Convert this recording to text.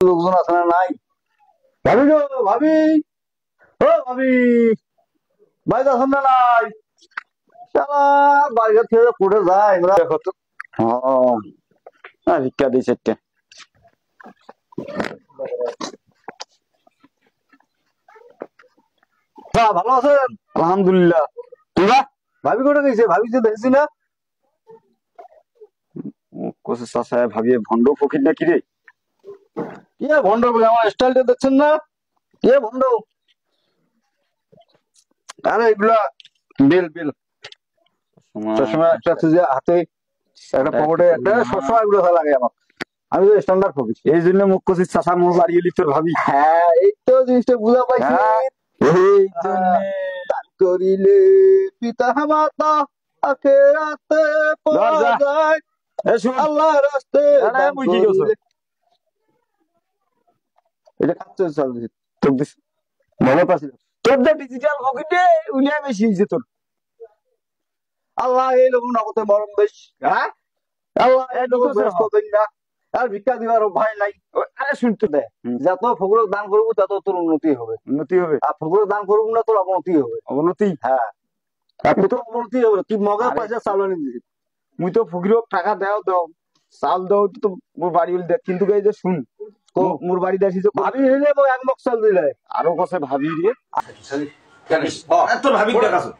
লোকজন আছে না নাই? ভাবি গো, ভাবি, ও ভাবি, বাড়িতে আছেন না নাই? শালা বাইরে থেকে পড়ে যায় আমরা দেখো তো। ভিক্ষা দিই চারটে। ভালো আছেন? আলহামদুলিল্লাহ। তোরা ভাবি কোটা গেছে? ভাবি যে দেখছি না। চাষা ভাবি ভন্ড ফকির নাকি রে? কে ভন্ড বলে? আমার স্টাইলটা দেখছেন না? কে ভন্ড? আরে এগুলা বেল বেল সবসময় একটা আছে যে হাতে একটা পকেটে একটা সবসময় এগুলো লাগে আমার। আমি তো স্ট্যান্ডার্ড ফকির, এই জন্য মুখ কষিস চাষা মোর বাড়ি এলি তোর ভাবি। হ্যাঁ এই তো জিনিসটা বুঝা পাইছি। এই জন্য দান করিলে পিতা মাতা আখেরাতে পাওয়া যায়, আল্লাহর রাস্তে দান করিলে। এটা কাচ্চা চাল দিছি তোর দিস মনে পাচ্ছি তোর দা ডিজিটাল ফকিটে উলিয়া বেশি হইছে তোর। আল্লাহ এই লোক নগদে মরম বেশ। হ্যাঁ আল্লাহ এই লোক বেশ করবেন না। আর ভিক্ষা দিবার ভয় নাই। আরে শুনতে দে, যত ফকর দান করবো তত তোর উন্নতি হবে। উন্নতি হবে? আর ফকর দান করবো না তোর অবনতি হবে। অবনতি? হ্যাঁ তোর অবনতি হবে। তুই মগের পয়সা চালানি দিবি। মুই তো ফকিরক টাকা দাও দাও চাল দাও তো মোর বাড়ি দেখ, কিন্তু এই যে শুন মোর বাড়ি দেখি যে ভাবি হইলে মই এক মগ চাল দিলে আরো কাছে ভাবি দিয়ে তোর ভাবি দেখাছো।